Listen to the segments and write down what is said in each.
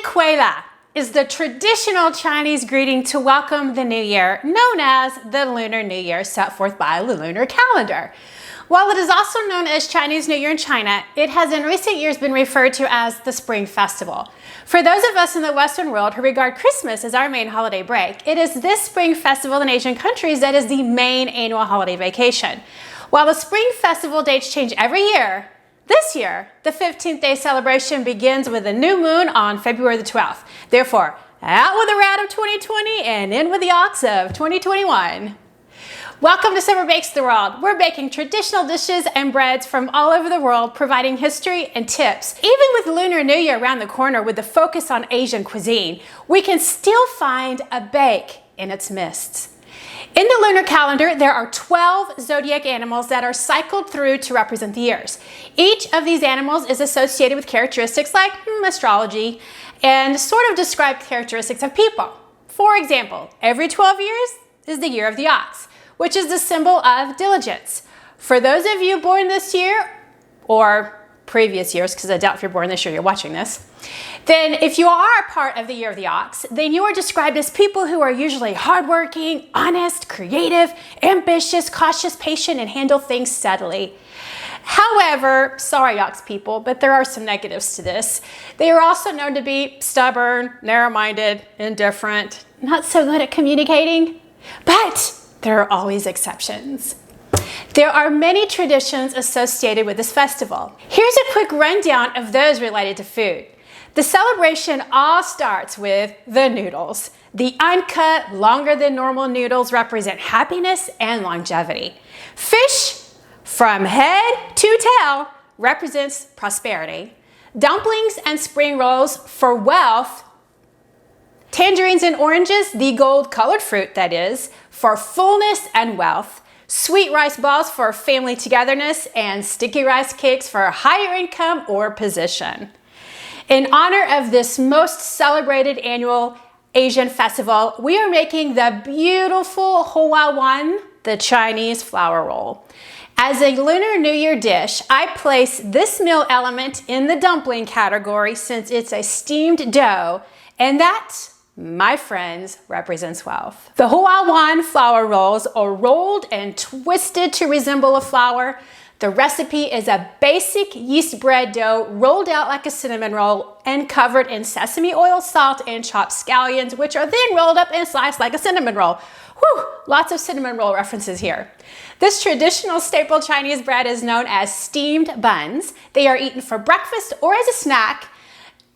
Kuela is the traditional Chinese greeting to welcome the new year, known as the Lunar New Year, set forth by the lunar calendar. While it is also known as Chinese New Year in China, it has in recent years been referred to as the Spring Festival. For those of us in the Western world who regard Christmas as our main holiday break, it is this Spring Festival in Asian countries that is the main annual holiday vacation. While the Spring Festival dates change every year, this year, the 15th day celebration begins with a new moon on February the 12th. Therefore, out with the rat of 2020 and in with the ox of 2021. Welcome to Summer Bakes the World. We're baking traditional dishes and breads from all over the world, providing history and tips. Even with Lunar New Year around the corner with the focus on Asian cuisine, we can still find a bake in its midst. In the lunar calendar, there are 12 zodiac animals that are cycled through to represent the years. Each of these animals is associated with characteristics like astrology and sort of describe characteristics of people. For example, every 12 years is the year of the ox, which is the symbol of diligence. For those of you born this year, or previous years, because I doubt if you're born this year, you're watching this, then if you are a part of the year of the ox, then you are described as people who are usually hardworking, honest, creative, ambitious, cautious, patient, and handle things steadily. However, sorry ox people, but there are some negatives to this. They are also known to be stubborn, narrow-minded, indifferent, not so good at communicating, but there are always exceptions. There are many traditions associated with this festival. Here's a quick rundown of those related to food. The celebration all starts with the noodles. The uncut, longer than normal noodles represent happiness and longevity. Fish, from head to tail, represents prosperity. Dumplings and spring rolls for wealth. Tangerines and oranges, the gold-colored fruit that is, for fullness and wealth. Sweet rice balls for family togetherness, and sticky rice cakes for higher income or position. In honor of this most celebrated annual Asian festival, we are making the beautiful Hua Juan, the Chinese flour roll. As a Lunar New Year dish, I place this meal element in the dumpling category since it's a steamed dough, and that, my friends, represents wealth. The Hua Juan flour rolls are rolled and twisted to resemble a flower. The recipe is a basic yeast bread dough rolled out like a cinnamon roll and covered in sesame oil, salt, and chopped scallions, which are then rolled up and sliced like a cinnamon roll. Whew, lots of cinnamon roll references here. This traditional staple Chinese bread is known as steamed buns. They are eaten for breakfast or as a snack,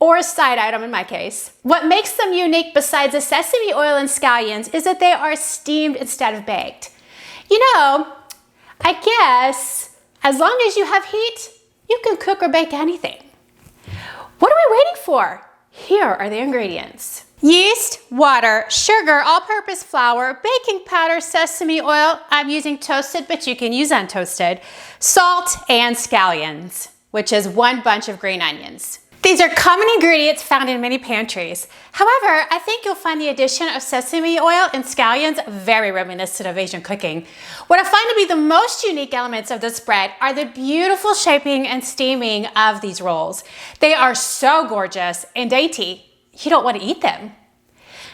or a side item in my case. What makes them unique besides the sesame oil and scallions is that they are steamed instead of baked. You know, I guess as long as you have heat, you can cook or bake anything. What are we waiting for? Here are the ingredients. Yeast, water, sugar, all-purpose flour, baking powder, sesame oil, I'm using toasted, but you can use untoasted, salt, and scallions, which is 1 bunch of green onions. These are common ingredients found in many pantries. However, I think you'll find the addition of sesame oil and scallions very reminiscent of Asian cooking. What I find to be the most unique elements of this bread are the beautiful shaping and steaming of these rolls. They are so gorgeous and dainty, you don't want to eat them.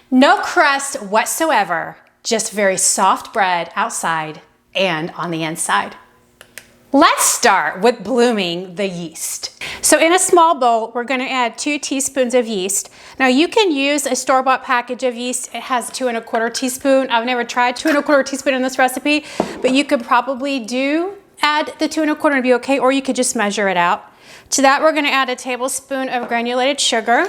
No crust whatsoever, just very soft bread outside and on the inside. Let's start with blooming the yeast. So in a small bowl, we're going to add 2 teaspoons of yeast. Now you can use a store-bought package of yeast. It has 2 1/4 teaspoon. I've never tried 2 1/4 teaspoon in this recipe, but you could probably add the 2 1/4 and be okay, or you could just measure it out. To that, we're going to add a tablespoon of granulated sugar.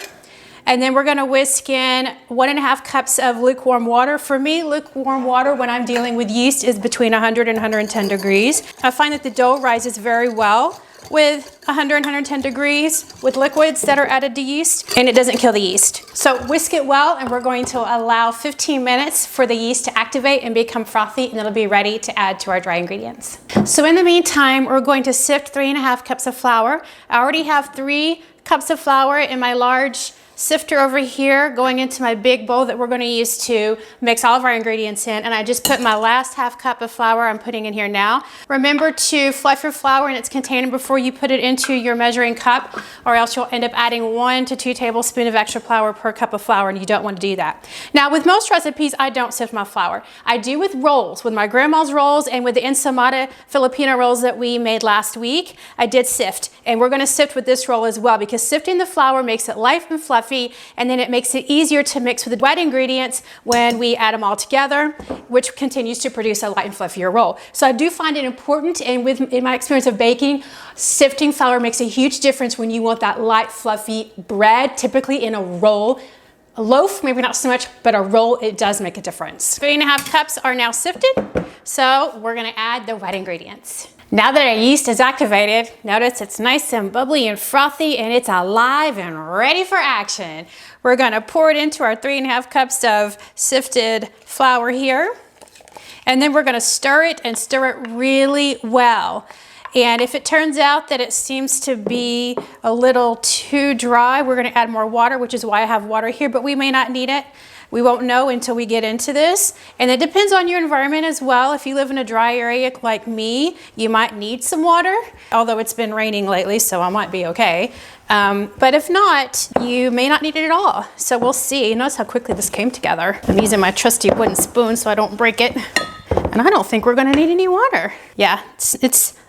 And then we're going to whisk in 1 1/2 cups of lukewarm water. For me, lukewarm water when I'm dealing with yeast is between 100 and 110 degrees. I find that the dough rises very well with 100 and 110 degrees with liquids that are added to yeast, and it doesn't kill the yeast. So whisk it well, and we're going to allow 15 minutes for the yeast to activate and become frothy, and it'll be ready to add to our dry ingredients. So in the meantime, we're going to sift 3 1/2 cups of flour. I already have 3 cups of flour in my large sifter over here going into my big bowl that we're going to use to mix all of our ingredients in. And I just put my last half cup of flour I'm putting in here now. Remember to fluff your flour in its container before you put it into your measuring cup, or else you'll end up adding 1 to 2 tablespoons of extra flour per cup of flour, and you don't want to do that. Now, with most recipes, I don't sift my flour. I do with rolls, with my grandma's rolls and with the ensaymada Filipino rolls that we made last week. I did sift, and we're going to sift with this roll as well, because sifting the flour makes it light and fluffy, and then it makes it easier to mix with the wet ingredients when we add them all together, which continues to produce a light and fluffier roll. So I do find it important, and in my experience of baking, sifting flour makes a huge difference when you want that light, fluffy bread, typically in a roll. A loaf, maybe not so much, but a roll, it does make a difference. 3½ cups are now sifted, so we're gonna add the wet ingredients. Now that our yeast is activated, notice it's nice and bubbly and frothy, and it's alive and ready for action. We're gonna pour it into our 3½ cups of sifted flour here, and then we're gonna stir it and stir it really well. And if it turns out that it seems to be a little too dry, we're going to add more water, which is why I have water here, but we may not need it. We won't know until we get into this. And it depends on your environment as well. If you live in a dry area like me, you might need some water, although it's been raining lately, so I might be okay. But if not, you may not need it at all. So we'll see. Notice how quickly this came together. I'm using my trusty wooden spoon so I don't break it. And I don't think we're going to need any water. Yeah,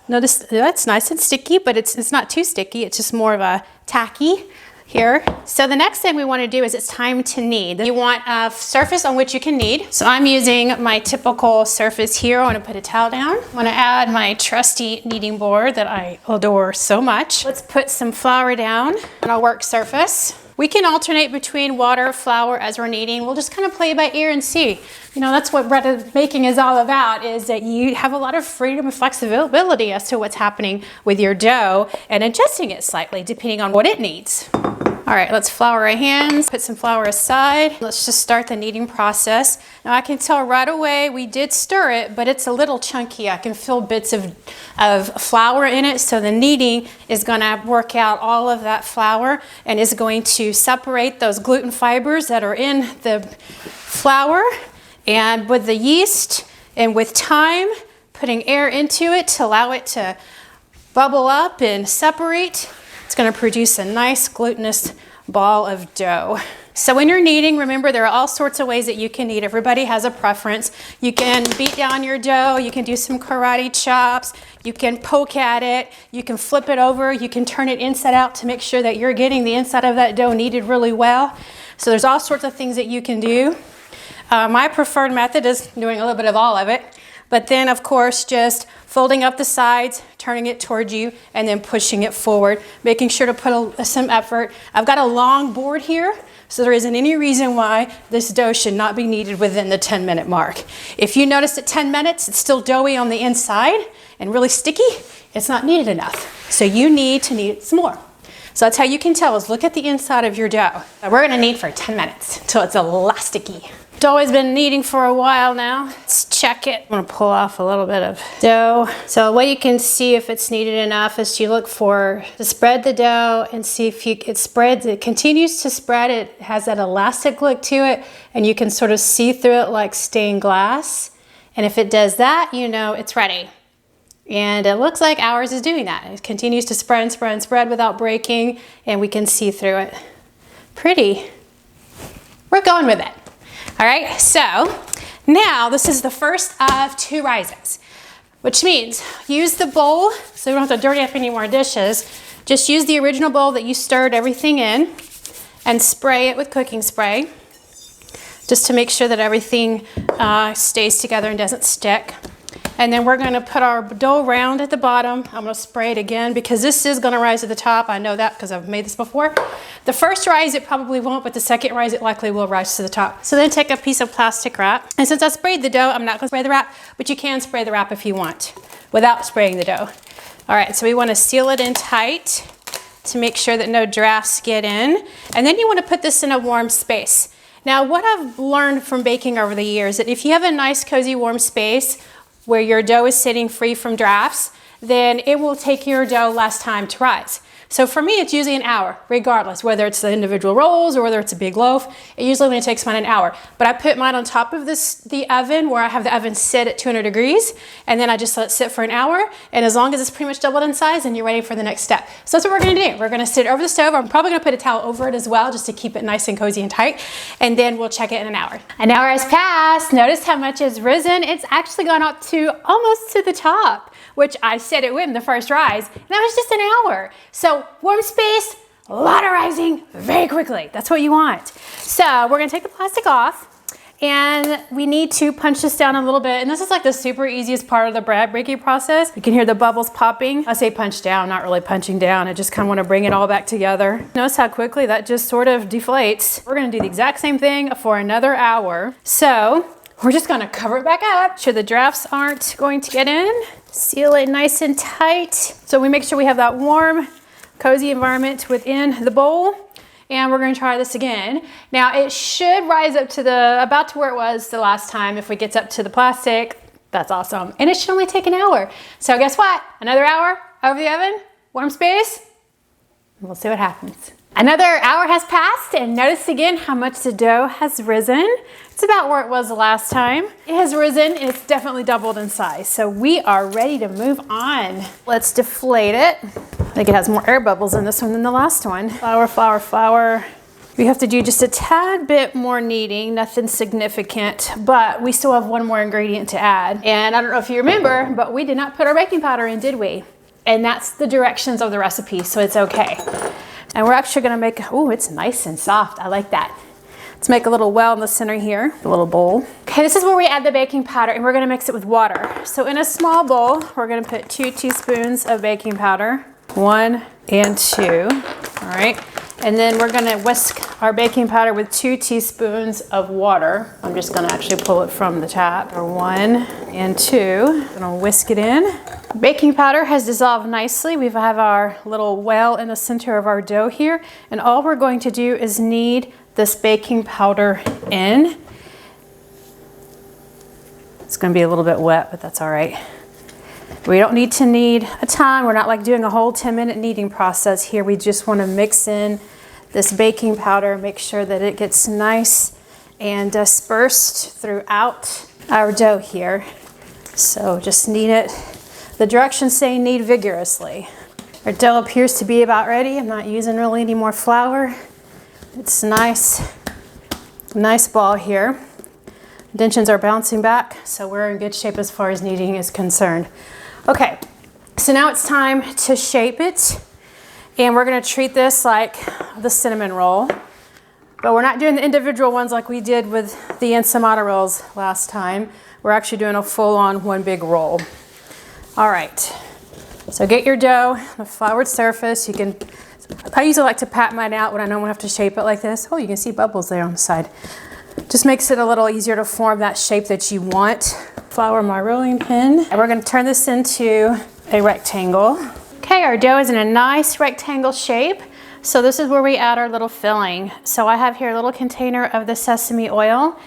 notice that's nice and sticky, but it's not too sticky. It's just more of a tacky here. So the next thing we want to do is it's time to knead. You want a surface on which you can knead. So I'm using my typical surface here. I want to put a towel down. I want to add my trusty kneading board that I adore so much. Let's put some flour down on our work surface. We can alternate between water, flour as we're kneading. We'll just kind of play by ear and see. You know, that's what bread baking is all about, is that you have a lot of freedom and flexibility as to what's happening with your dough and adjusting it slightly depending on what it needs. All right, let's flour our hands, put some flour aside. Let's just start the kneading process. Now I can tell right away we did stir it, but it's a little chunky. I can feel bits of flour in it, so the kneading is gonna work out all of that flour and is going to separate those gluten fibers that are in the flour. And with the yeast and with time, putting air into it to allow it to bubble up and separate, it's going to produce a nice glutinous ball of dough. So when you're kneading, remember there are all sorts of ways that you can knead. Everybody has a preference. You can beat down your dough, you can do some karate chops, you can poke at it, you can flip it over, you can turn it inside out to make sure that you're getting the inside of that dough kneaded really well. So there's all sorts of things that you can do. My preferred method is doing a little bit of all of it, but then of course just folding up the sides, turning it towards you, and then pushing it forward, making sure to put some effort. I've got a long board here, so there isn't any reason why this dough should not be kneaded within the 10-minute mark. If you notice at 10 minutes, it's still doughy on the inside and really sticky, it's not kneaded enough. So you need to knead it some more. So that's how you can tell, is look at the inside of your dough. We're gonna knead for 10 minutes until it's elasticy. Dough has been kneading for a while now. Let's check it. I'm gonna pull off a little bit of dough. So what you can see if it's kneaded enough is you look to spread the dough and see if it spreads. It continues to spread. It has that elastic look to it, and you can sort of see through it like stained glass. And if it does that, you know it's ready. And it looks like ours is doing that. It continues to spread and spread and spread without breaking, and we can see through it. Pretty. We're going with it. All right, so now this is the first of 2 rises, which means use the bowl, so you don't have to dirty up any more dishes. Just use the original bowl that you stirred everything in and spray it with cooking spray, just to make sure that everything stays together and doesn't stick. And then we're gonna put our dough round at the bottom. I'm gonna spray it again because this is gonna rise to the top. I know that because I've made this before. The first rise it probably won't, but the second rise it likely will rise to the top. So then take a piece of plastic wrap. And since I sprayed the dough, I'm not gonna spray the wrap, but you can spray the wrap if you want without spraying the dough. All right, so we wanna seal it in tight to make sure that no drafts get in. And then you wanna put this in a warm space. Now, what I've learned from baking over the years, that if you have a nice, cozy, warm space where your dough is sitting free from drafts, then it will take your dough less time to rise. So for me, it's usually an hour, regardless, whether it's the individual rolls or whether it's a big loaf. It usually only takes mine an hour. But I put mine on top of the oven where I have the oven sit at 200 degrees, and then I just let it sit for an hour. And as long as it's pretty much doubled in size, then you're ready for the next step. So that's what we're gonna do. We're gonna sit it over the stove. I'm probably gonna put a towel over it as well, just to keep it nice and cozy and tight. And then we'll check it in an hour. An hour has passed. Notice how much has risen. It's actually gone up to almost to the top, which I said it would in the first rise. And that was just an hour. So warm space, a lot of rising very quickly. That's what you want. So we're gonna take the plastic off, and we need to punch this down a little bit. And this is like the super easiest part of the bread baking process. You can hear the bubbles popping. I say punch down, not really punching down. I just kind of want to bring it all back together. Notice how quickly that just sort of deflates. We're gonna do the exact same thing for another hour. So we're just gonna cover it back up. Sure the drafts aren't going to get in. Seal it nice and tight. So we make sure we have that warm, cozy environment within the bowl. And we're gonna try this again. Now it should rise up to about to where it was the last time. If it gets up to the plastic, that's awesome. And it should only take an hour. So guess what? Another hour over the oven, warm space. We'll see what happens. Another hour has passed, and notice again how much the dough has risen. It's about where it was the last time. It has risen, and it's definitely doubled in size. So we are ready to move on. Let's deflate it. I think it has more air bubbles in this one than the last one. Flour, flour, flour. We have to do just a tad bit more kneading, nothing significant, but we still have one more ingredient to add. And I don't know if you remember, but we did not put our baking powder in, did we? And that's the directions of the recipe, so it's okay. And we're actually gonna make, oh, it's nice and soft. I like that. Let's make a little well in the center here, a little bowl. Okay, this is where we add the baking powder, and we're gonna mix it with water. So in a small bowl, we're gonna put 2 teaspoons of baking powder, 1 and 2, all right? And then we're gonna whisk our baking powder with 2 teaspoons of water. I'm just gonna actually pull it from the tap. 1 and 2, I'm gonna whisk it in. Baking powder has dissolved nicely. We have our little well in the center of our dough here. And all we're going to do is knead this baking powder in. It's gonna be a little bit wet, but that's all right. We don't need to knead a ton. We're not like doing a whole 10-minute kneading process here. We just want to mix in this baking powder, make sure that it gets nice and dispersed throughout our dough here. So just knead it. The directions say knead vigorously. Our dough appears to be about ready. I'm not using really any more flour. It's nice ball here. Indentions are bouncing back, so we're in good shape as far as kneading is concerned. Okay, so now it's time to shape it, and we're gonna treat this like the cinnamon roll, but we're not doing the individual ones like we did with the ensaymada rolls last time. We're actually doing a full-on one big roll. All right, so get your dough on a floured surface. I usually like to pat mine out when I know I have to shape it like this. Oh, you can see bubbles there on the side. Just makes it a little easier to form that shape that you want. Flour my rolling pin. And we're gonna turn this into a rectangle. Okay, our dough is in a nice rectangle shape. So this is where we add our little filling. So I have here a little container of the sesame oil,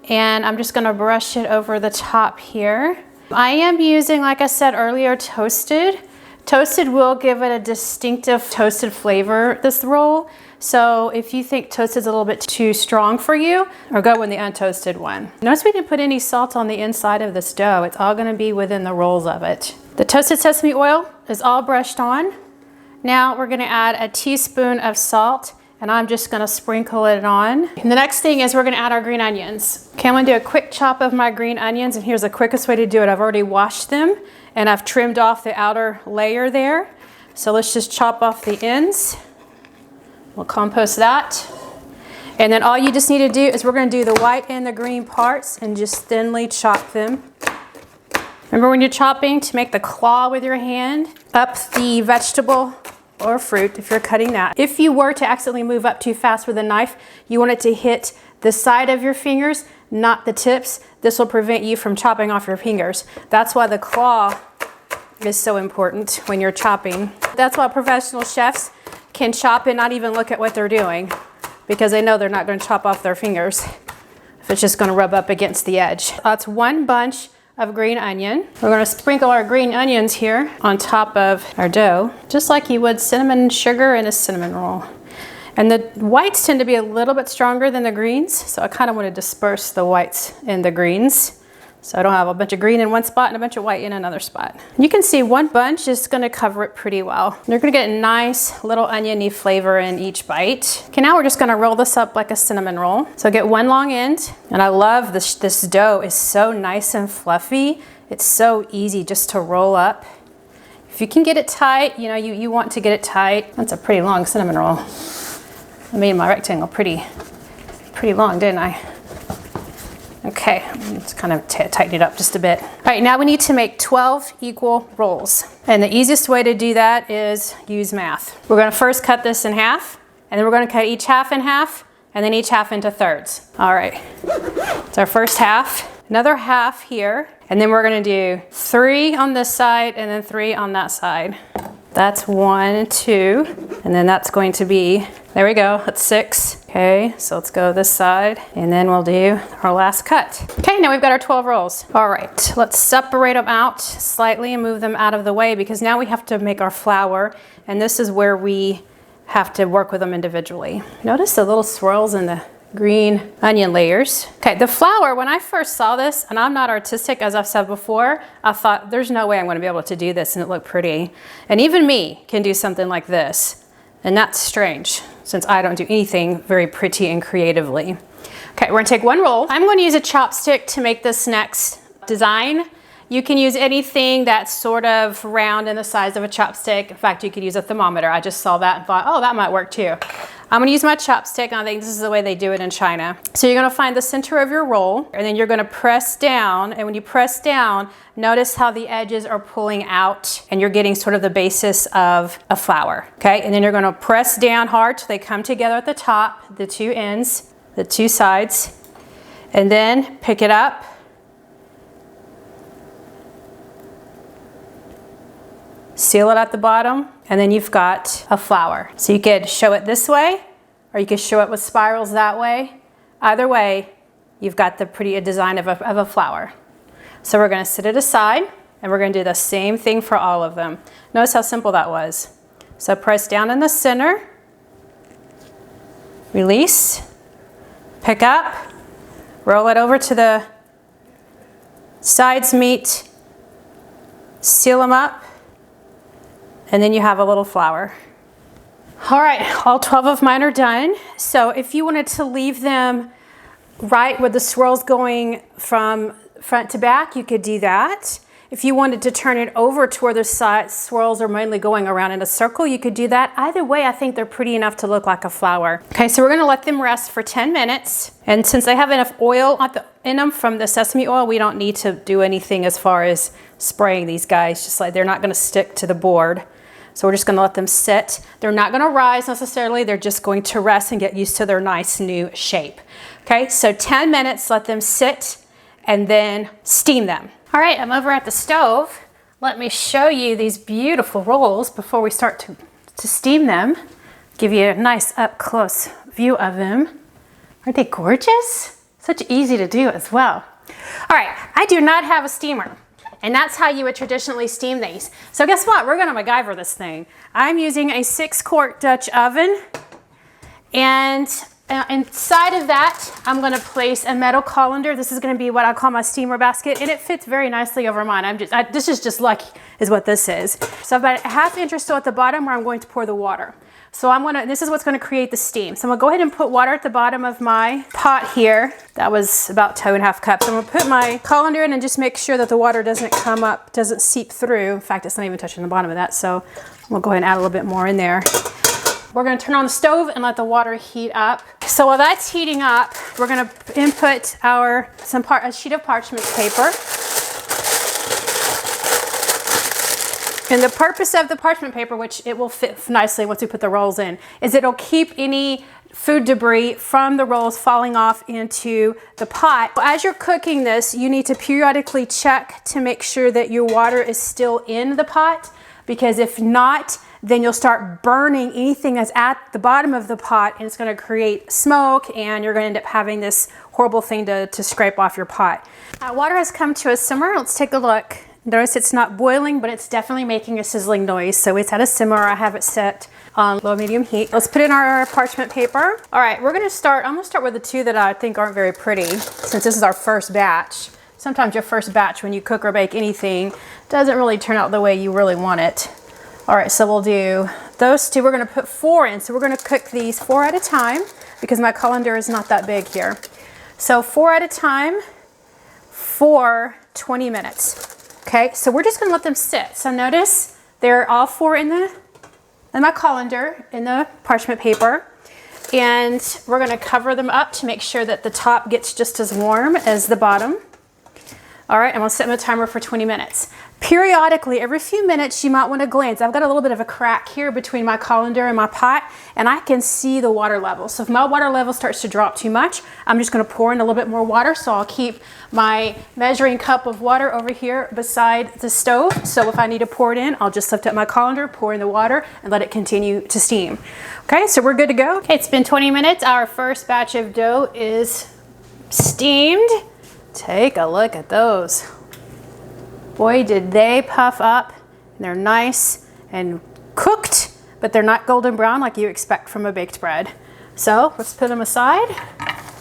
and I'm just gonna brush it over the top here. I am using, like I said earlier, toasted. Toasted will give it a distinctive toasted flavor, this roll. So if you think toasted is a little bit too strong for you, or go with the untoasted one. Notice we didn't put any salt on the inside of this dough. It's all gonna be within the rolls of it. The toasted sesame oil is all brushed on. Now we're gonna add a teaspoon of salt, and I'm just gonna sprinkle it on. And the next thing is we're gonna add our green onions. Okay, I'm gonna do a quick chop of my green onions, and here's the quickest way to do it. I've already washed them, and I've trimmed off the outer layer there. So let's just chop off the ends. We'll compost that. And then all you just need to do is we're gonna do the white and the green parts and just thinly chop them. Remember when you're chopping to make the claw with your hand up the vegetable or fruit if you're cutting that. If you were to accidentally move up too fast with a knife, you want it to hit the side of your fingers, not the tips. This will prevent you from chopping off your fingers. That's why the claw is so important when you're chopping. That's why professional chefs can chop and not even look at what they're doing, because they know they're not going to chop off their fingers if it's just going to rub up against the edge. That's one bunch of green onion. We're gonna sprinkle our green onions here on top of our dough, just like you would cinnamon sugar in a cinnamon roll. And the whites tend to be a little bit stronger than the greens, so I kind of want to disperse the whites and the greens. So I don't have a bunch of green in one spot and a bunch of white in another spot. You can see one bunch is gonna cover it pretty well. You're gonna get a nice little oniony flavor in each bite. Okay, now we're just gonna roll this up like a cinnamon roll. So get one long end, and I love this dough is so nice and fluffy. It's so easy just to roll up. If you can get it tight, you know, you want to get it tight. That's a pretty long cinnamon roll. I made my rectangle pretty long, didn't I? Okay, let's kind of tighten it up just a bit. All right, now we need to make 12 equal rolls. And the easiest way to do that is use math. We're gonna first cut this in half, and then we're gonna cut each half in half, and then each half into thirds. All right, it's our first half. Another half here, and then we're gonna do 3 on this side and then 3 on that side. That's 1 and 2, and then that's going to be, there we go, that's 6. Okay, so let's go this side, and then we'll do our last cut. Okay, now we've got our 12 rolls. All right, let's separate them out slightly and move them out of the way, because now we have to make our flour, and this is where we have to work with them individually. Notice the little swirls in the green onion layers. Okay, the flour, when I first saw this, and I'm not artistic, as I've said before, I thought there's no way I'm gonna be able to do this and it looked pretty. And even me can do something like this. And that's strange, since I don't do anything very pretty and creatively. Okay, we're gonna take one roll. I'm gonna use a chopstick to make this next design. You can use anything that's sort of round in the size of a chopstick. In fact, you could use a thermometer. I just saw that and thought, oh, that might work too. I'm gonna use my chopstick, and I think this is the way they do it in China. So you're gonna find the center of your roll, and then you're gonna press down, and when you press down, notice how the edges are pulling out, and you're getting sort of the basis of a flour, okay? And then you're gonna press down hard till they come together at the top, the two ends, the two sides, and then pick it up, seal it at the bottom, and then you've got a flower. So you could show it this way, or you could show it with spirals that way. Either way, you've got the pretty design of a flower. So we're gonna set it aside, and we're gonna do the same thing for all of them. Notice how simple that was. So press down in the center, release, pick up, roll it over to the sides meet, seal them up, and then you have a little flower. All right, all 12 of mine are done. So if you wanted to leave them right with the swirls going from front to back, you could do that. If you wanted to turn it over to where the side swirls are mainly going around in a circle, you could do that. Either way, I think they're pretty enough to look like a flower. Okay, so we're gonna let them rest for 10 minutes. And since they have enough oil in them from the sesame oil, we don't need to do anything as far as spraying these guys, just like they're not gonna stick to the board. So we're just gonna let them sit. They're not gonna rise necessarily, they're just going to rest and get used to their nice new shape. Okay, so 10 minutes, let them sit, and then steam them. All right, I'm over at the stove. Let me show you these beautiful rolls before we start to steam them. Give you a nice up close view of them. Aren't they gorgeous? Such easy to do as well. All right, I do not have a steamer. And that's how you would traditionally steam these. So guess what? We're gonna MacGyver this thing. I'm using a 6-quart Dutch oven, and inside of that, I'm gonna place a metal colander. This is gonna be what I call my steamer basket, and it fits very nicely over mine. This is just lucky, is what this is. So I've got a 1/2 inch or so at the bottom where I'm going to pour the water. So this is what's gonna create the steam. So I'm gonna go ahead and put water at the bottom of my pot here. That was about 2.5 cups. I'm gonna put my colander in and just make sure that the water doesn't come up, doesn't seep through. In fact, it's not even touching the bottom of that. So we'll go ahead and add a little bit more in there. We're gonna turn on the stove and let the water heat up. So while that's heating up, we're gonna input a sheet of parchment paper. And the purpose of the parchment paper, which it will fit nicely once we put the rolls in, is it'll keep any food debris from the rolls falling off into the pot. As you're cooking this, you need to periodically check to make sure that your water is still in the pot, because if not, then you'll start burning anything that's at the bottom of the pot, and it's going to create smoke, and you're going to end up having this horrible thing to scrape off your pot. Water has come to a simmer. Let's take a look. Notice it's not boiling, but it's definitely making a sizzling noise. So it's at a simmer. I have it set on low medium heat. Let's put in our parchment paper. All right, I'm gonna start with the two that I think aren't very pretty, since this is our first batch. Sometimes your first batch when you cook or bake anything doesn't really turn out the way you really want it. All right, so we'll do those two. We're gonna put 4 in. So we're gonna cook these 4 at a time because my colander is not that big here. So 4 at a time for 20 minutes. Okay, so we're just gonna let them sit. So notice they're all 4 in my colander, in the parchment paper. And we're gonna cover them up to make sure that the top gets just as warm as the bottom. All right, I'm gonna set my timer for 20 minutes. Periodically, every few minutes, you might wanna glance. I've got a little bit of a crack here between my colander and my pot, and I can see the water level. So if my water level starts to drop too much, I'm just gonna pour in a little bit more water. So I'll keep my measuring cup of water over here beside the stove. So if I need to pour it in, I'll just lift up my colander, pour in the water, and let it continue to steam. Okay, so we're good to go. Okay, it's been 20 minutes. Our first batch of dough is steamed. Take a look at those. Boy, did they puff up. They're nice and cooked, but they're not golden brown like you expect from a baked bread. So let's put them aside,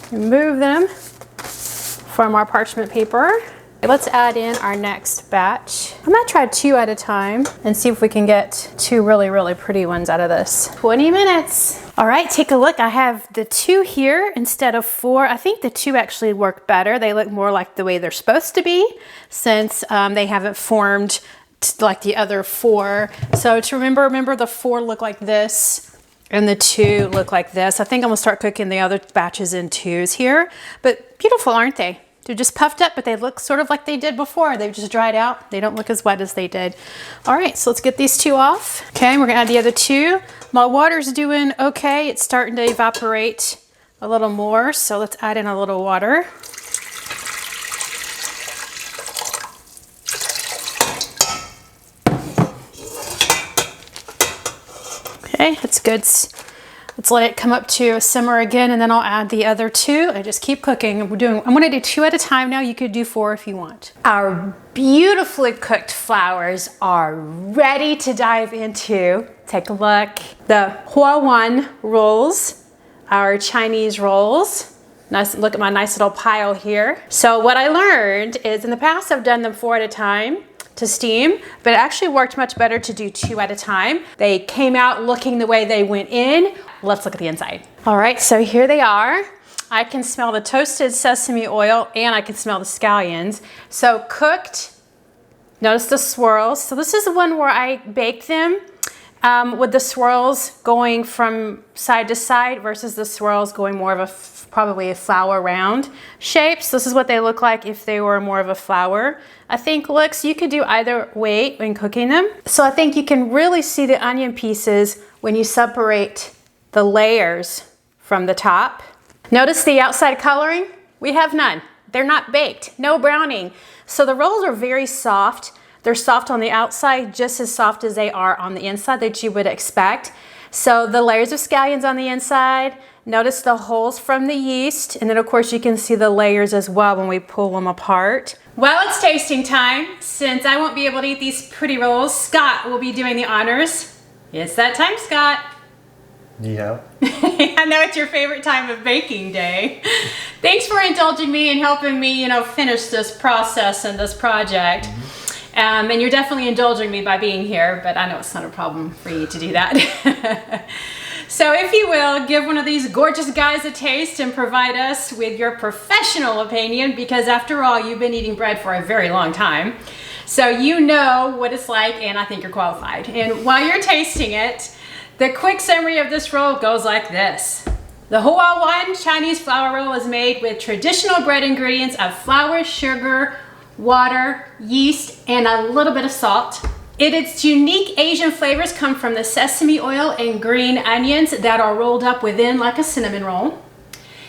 remove them from our parchment paper. Let's add in our next batch. I'm gonna try 2 at a time and see if we can get 2 really, really pretty ones out of this. 20 minutes. All right, take a look. I have the 2 here instead of 4. I think the 2 actually work better. They look more like the way they're supposed to be since they haven't formed like the other 4. So to remember the 4 look like this and the 2 look like this. I think I'm gonna start cooking the other batches in 2s here, but beautiful, aren't they? They're just puffed up, but they look sort of like they did before. They've just dried out. They don't look as wet as they did. All right, so let's get these 2 off. Okay, we're gonna add the other 2. My water's doing okay. It's starting to evaporate a little more, so let's add in a little water. Okay, that's good. Let's let it come up to a simmer again, and then I'll add the other 2 and just keep cooking. I'm gonna do 2 at a time now. You could do 4 if you want. Our beautifully cooked flours are ready to dive into. Take a look. The Hua Juan rolls, our Chinese rolls. Nice, look at my nice little pile here. So what I learned is in the past I've done them 4 at a time to steam, but it actually worked much better to do 2 at a time. They came out looking the way they went in. Let's look at the inside. All right, so here they are. I can smell the toasted sesame oil and I can smell the scallions. So cooked, notice the swirls. So this is the one where I baked them with the swirls going from side to side versus the swirls going more of a probably a flower round shape. So this is what they look like if they were more of a flower. I think looks, you could do either way when cooking them. So I think you can really see the onion pieces when you separate the layers from the top. Notice the outside coloring? We have none. They're not baked, no browning. So the rolls are very soft. They're soft on the outside, just as soft as they are on the inside that you would expect. So the layers of scallions on the inside, notice the holes from the yeast, and then of course you can see the layers as well when we pull them apart. Well, it's tasting time. Since I won't be able to eat these pretty rolls, Scott will be doing the honors. It's that time, Scott. Yeah. I know it's your favorite time of baking day. Thanks for indulging me and helping me, finish this process and this project. And you're definitely indulging me by being here, but I know it's not a problem for you to do that. So if you will, give one of these gorgeous guys a taste and provide us with your professional opinion, because after all, you've been eating bread for a very long time. So you know what it's like, and I think you're qualified. And while you're tasting it, the quick summary of this roll goes like this. The Hua Juan Chinese flour roll is made with traditional bread ingredients of flour, sugar, water, yeast, and a little bit of salt. Its unique Asian flavors come from the sesame oil and green onions that are rolled up within like a cinnamon roll.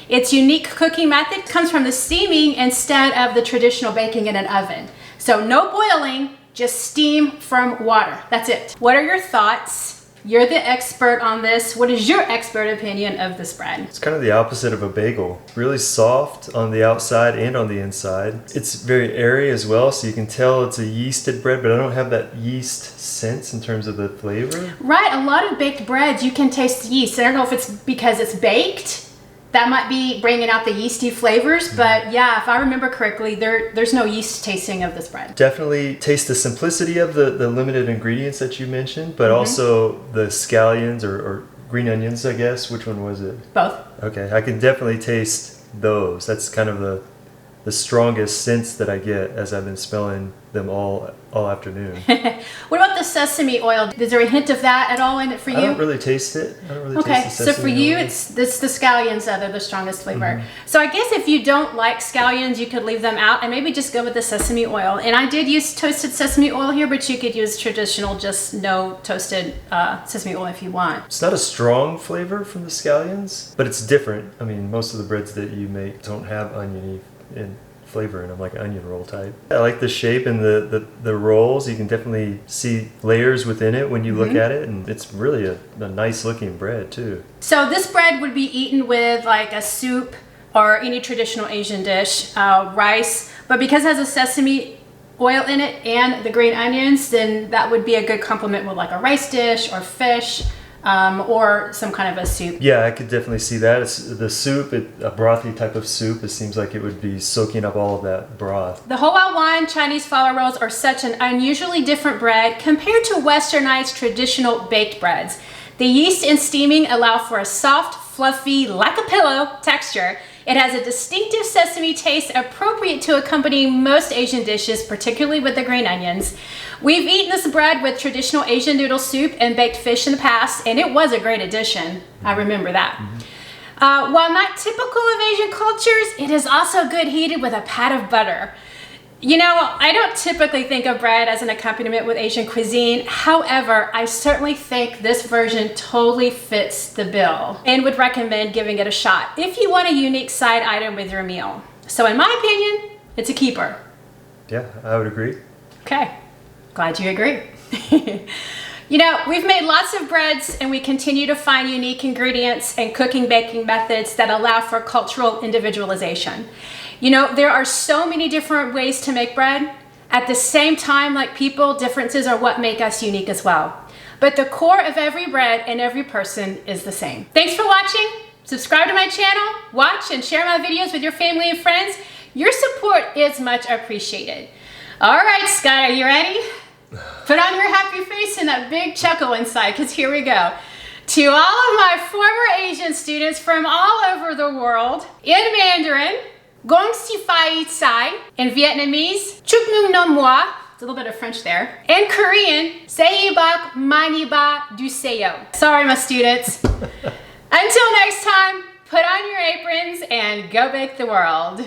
Its unique cooking method comes from the steaming instead of the traditional baking in an oven. So no boiling, just steam from water. That's it. What are your thoughts? You're the expert on this. What is your expert opinion of this bread? It's kind of the opposite of a bagel. Really soft on the outside and on the inside. It's very airy as well, so you can tell it's a yeasted bread, but I don't have that yeast sense in terms of the flavor. Right, a lot of baked breads, you can taste the yeast. I don't know if it's because it's baked. That might be bringing out the yeasty flavors, but yeah, if I remember correctly, there's no yeast tasting of this bread. Definitely taste the simplicity of the limited ingredients that you mentioned, but also the scallions or green onions, I guess. Which one was it? Both. Okay, I can definitely taste those. That's kind of the strongest sense that I get as I've been smelling them all afternoon. What about the sesame oil? Is there a hint of that at all in it for you? I don't really taste it. I don't really taste the so sesame for you, oil. it's the scallions that are the strongest flavor. So I guess if you don't like scallions, you could leave them out and maybe just go with the sesame oil. And I did use toasted sesame oil here, but you could use traditional, just no toasted sesame oil if you want. It's not a strong flavor from the scallions, but it's different. I mean, most of the breads that you make don't have oniony in flavor in them, like onion roll type. I like the shape and the rolls. You can definitely see layers within it when you look at it, and it's really a nice looking bread too. So this bread would be eaten with like a soup or any traditional Asian dish, rice, but because it has a sesame oil in it and the green onions, then that would be a good complement with like a rice dish or fish. Or some kind of a soup. Yeah, I could definitely see that. It's the soup, a brothy type of soup. It seems like it would be soaking up all of that broth. The Hua Juan Chinese flour rolls are such an unusually different bread compared to westernized traditional baked breads. The yeast and steaming allow for a soft, fluffy, like a pillow texture. It has a distinctive sesame taste appropriate to accompany most Asian dishes, particularly with the green onions. We've eaten this bread with traditional Asian noodle soup and baked fish in the past, and it was a great addition. I remember that. While not typical of Asian cultures, it is also good heated with a pat of butter. You know, I don't typically think of bread as an accompaniment with Asian cuisine. However, I certainly think this version totally fits the bill and would recommend giving it a shot if you want a unique side item with your meal. So in my opinion, it's a keeper. Yeah, I would agree. Okay, glad you agree. You know, we've made lots of breads and we continue to find unique ingredients and cooking baking methods that allow for cultural individualization. You know, there are so many different ways to make bread. At the same time, like people, differences are what make us unique as well. But the core of every bread and every person is the same. Thanks for watching. Subscribe to my channel, watch and share my videos with your family and friends. Your support is much appreciated. All right, Scott, are you ready? Put on your happy face and that big chuckle inside, because here we go. To all of my former Asian students from all over the world, in Mandarin, Gong Si Fai Sai, in Vietnamese, Chúc mừng năm moi, it's a little bit of French there, in Korean, Sei bak mani ba du seyo. Sorry, my students. Until next time, put on your aprons and go bake the world.